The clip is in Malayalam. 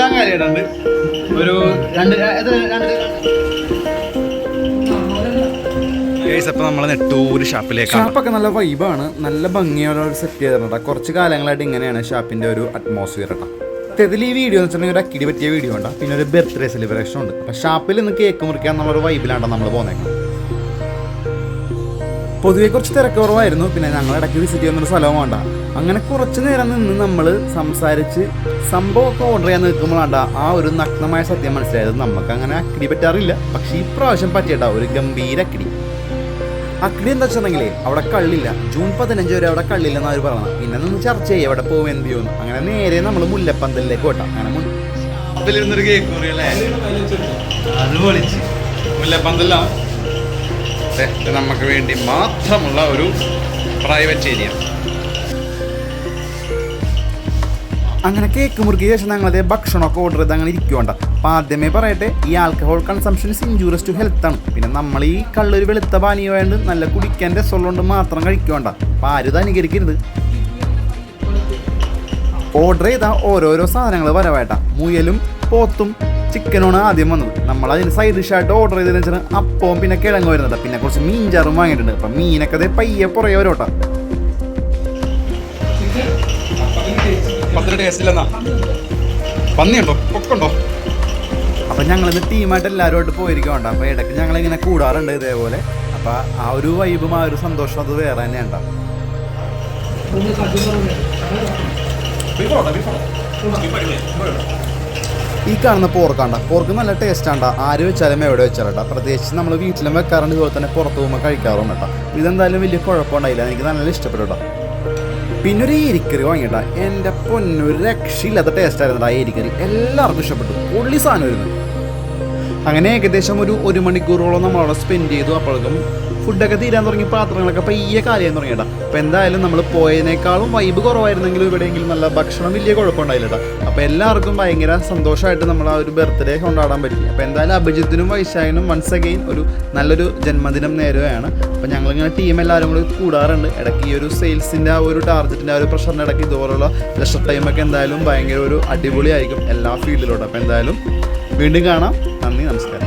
എല്ലാം കാര്യമായിട്ടുണ്ട്. ഒരു അപ്പോൾ നമ്മൾ നെട്ടൂര് ഷാപ്പിലേക്ക്. ഷാപ്പൊക്കെ നല്ല വൈബാണ്, നല്ല ഭംഗിയോടെ സെറ്റ് ചെയ്തിട്ടുണ്ട്. കുറച്ച് കാലങ്ങളായിട്ട് ഇങ്ങനെയാണ് ഷാപ്പിൻ്റെ ഒരു അറ്റ്മോസ്ഫിയർ കേട്ടോ. ഇതിൽ ഈ വീഡിയോ എന്ന് വെച്ചിട്ടുണ്ടെങ്കിൽ ഒരു അക്കിടി പറ്റിയ വീഡിയോ ഉണ്ട്, പിന്നെ ഒരു ബർത്ത്ഡേ സെലിബ്രേഷൻ ഉണ്ട്. അപ്പം ഷാപ്പിൽ നിന്ന് കേക്ക് മുറിക്കാൻ നമ്മളൊരു വൈബിലാണ് നമ്മൾ പോകുന്നത്. പൊതുവെ കുറച്ച് തിരക്ക് കുറവായിരുന്നു. പിന്നെ ഞങ്ങൾ ഇടയ്ക്ക് വിസിറ്റ് ചെയ്യുന്നൊരു സ്ഥലവും വേണ്ട. അങ്ങനെ കുറച്ച് നേരം നിന്ന് നമ്മൾ സംസാരിച്ച് സംഭവമൊക്കെ ഓർഡർ ചെയ്യാൻ നിൽക്കുമ്പോഴാണ്ട ആ ഒരു നഗ്നമായ സത്യം മനസ്സിലായത്. നമുക്ക് അങ്ങനെ അക്കിടി പറ്റാറില്ല, പക്ഷേ ഈ പ്രാവശ്യം പറ്റിയിട്ടാ ഒരു ഗംഭീര അക്കിടി. അക്കിടി എന്താ വെച്ചിട്ടുണ്ടെങ്കിലേ അവിടെ കള്ളില്ല. ജൂൺ 15 വരെ അവിടെ കള്ളില്ലെന്ന് അവർ പറഞ്ഞത്. പിന്നെ നിന്ന് ചർച്ച ചെയ്യും അവിടെ പോകും എന്ത് ചെയ്യുമെന്ന്. അങ്ങനെ നേരെ നമ്മൾ മുല്ലപ്പന്തലിലേക്ക് പോട്ടാം. അങ്ങനെ മുല്ലപ്പന്തലിരുന്നൊരു കേക്ക് മുറിയല്ലേ, അത് പൊളിച്ച് മുല്ലപ്പന്തലാണ് നമുക്ക് വേണ്ടി മാത്രമുള്ള ഒരു പ്രൈവറ്റ് ഏരിയ. അങ്ങനെ കേക്ക് മുറുക്കിയ ശേഷം ഞങ്ങളതേ ഭക്ഷണമൊക്കെ ഓർഡർ ചെയ്ത് അങ്ങനെ ഇരിക്കുവേണ്ട. അപ്പം ആദ്യമേ പറയട്ടെ, ഈ alcohol consumption is injurious to health ആണ്. പിന്നെ നമ്മൾ ഈ കള്ളൊരു വെളുത്ത പാനീയമായിട്ട് നല്ല കുടിക്കാൻ രസമുള്ളതുകൊണ്ട് മാത്രം കഴിക്കുവേണ്ട. അപ്പം ആരും ഇത് അനുകരിക്കരുത്. ഓർഡർ ചെയ്താൽ ഓരോരോ സാധനങ്ങൾ വരവേട്ട. മുയലും പോത്തും ചിക്കനാണ് ആദ്യം വന്നത്. നമ്മളതിന് സൈഡ് ഡിഷായിട്ട് ഓർഡർ ചെയ്തതെന്ന് വെച്ചാൽ അപ്പവും പിന്നെ കിഴങ്ങ് വരുന്നുണ്ട്. പിന്നെ കുറച്ച് മീൻചാറും വാങ്ങിയിട്ടുണ്ട്. അപ്പം മീനൊക്കെ അതേ പയ്യെ പുറകെ വരോട്ടാ. പന്നിയുണ്ടോ പൊക്കുണ്ടോ? അപ്പം ഞങ്ങളിന്ന് ടീമായിട്ട് എല്ലാവരുമായിട്ട് പോയിരിക്കണ്ട. അപ്പോൾ ഇടയ്ക്ക് ഞങ്ങളിങ്ങനെ കൂടാറുണ്ട് ഇതേപോലെ. അപ്പം ആ ഒരു വൈബും ആ ഒരു സന്തോഷം അത് വേറെ തന്നെ ഉണ്ടാവും. ഈ കാണുന്ന പോർക്കാണ്ട, പോർക്ക് നല്ല ടേസ്റ്റാണ്ട. ആര് വെച്ചാലും എവിടെ വെച്ചാലോ. പ്രത്യേകിച്ച് നമ്മൾ വീട്ടിലും വെക്കാറുണ്ട്, ഇതുപോലെ തന്നെ പുറത്ത് പോകുമ്പോൾ കഴിക്കാറുണ്ട് കേട്ടോ. ഇതെന്തായാലും വലിയ കുഴപ്പമുണ്ടായില്ല, എനിക്ക് നല്ല ഇഷ്ടപ്പെട്ടു കേട്ടോ. പിന്നെ ഒരു ഏരിക്കറി വാങ്ങിയിട്ടാ, എൻ്റെ പൊന്നൊരു രക്ഷയില്ലാത്ത ടേസ്റ്റായിരുന്നു ആ ഏരിക്കറി. എല്ലാവർക്കും ഇഷ്ടപ്പെട്ടു, പൊള്ളി സാധനം വരുന്നത്. അങ്ങനെ ഏകദേശം ഒരു 1 മണിക്കൂറോളം നമ്മളവിടെ സ്പെൻഡ് ചെയ്തു. അപ്പോഴേക്കും ഫുഡൊക്കെ തീരാൻ തുടങ്ങി, പാത്രങ്ങളൊക്കെ പയ്യെ കാലിയാൻ തുടങ്ങിയിട്ടാ. അപ്പോൾ എന്തായാലും നമ്മൾ പോയതിനേക്കാളും വൈബ് കുറവായിരുന്നെങ്കിലും ഇവിടെയെങ്കിലും നല്ല ഭക്ഷണം വലിയ കുഴപ്പമുണ്ടായില്ല കേട്ടോ. അപ്പോൾ എല്ലാവർക്കും ഭയങ്കര സന്തോഷമായിട്ട് നമ്മൾ ആ ഒരു ബർത്ത്ഡേ കൊണ്ടാടാൻ പറ്റി. അപ്പോൾ എന്തായാലും അഭിജിത്തിനും വൈശാഖിനും വൺസ് അഗെയിൻ ഒരു നല്ലൊരു ജന്മദിനം നേരുകയാണ്. അപ്പോൾ ഞങ്ങളിങ്ങനെ ടീം എല്ലാവരും കൂടി കൂടാറുണ്ട്. ഇടയ്ക്ക് ഈ ഒരു സെയിൽസിൻ്റെ ആ ഒരു ടാർഗറ്റിൻ്റെ ആ ഒരു പ്രഷറിൻ്റെ ഇടയ്ക്ക് ഇതുപോലുള്ള ലക്ഷ ടൈമൊക്കെ എന്തായാലും ഭയങ്കര ഒരു അടിപൊളിയായിരിക്കും എല്ലാ ഫീൽഡിലോട്ടും. അപ്പോൾ എന്തായാലും വീണ്ടും കാണാം. നന്ദി, നമസ്കാരം.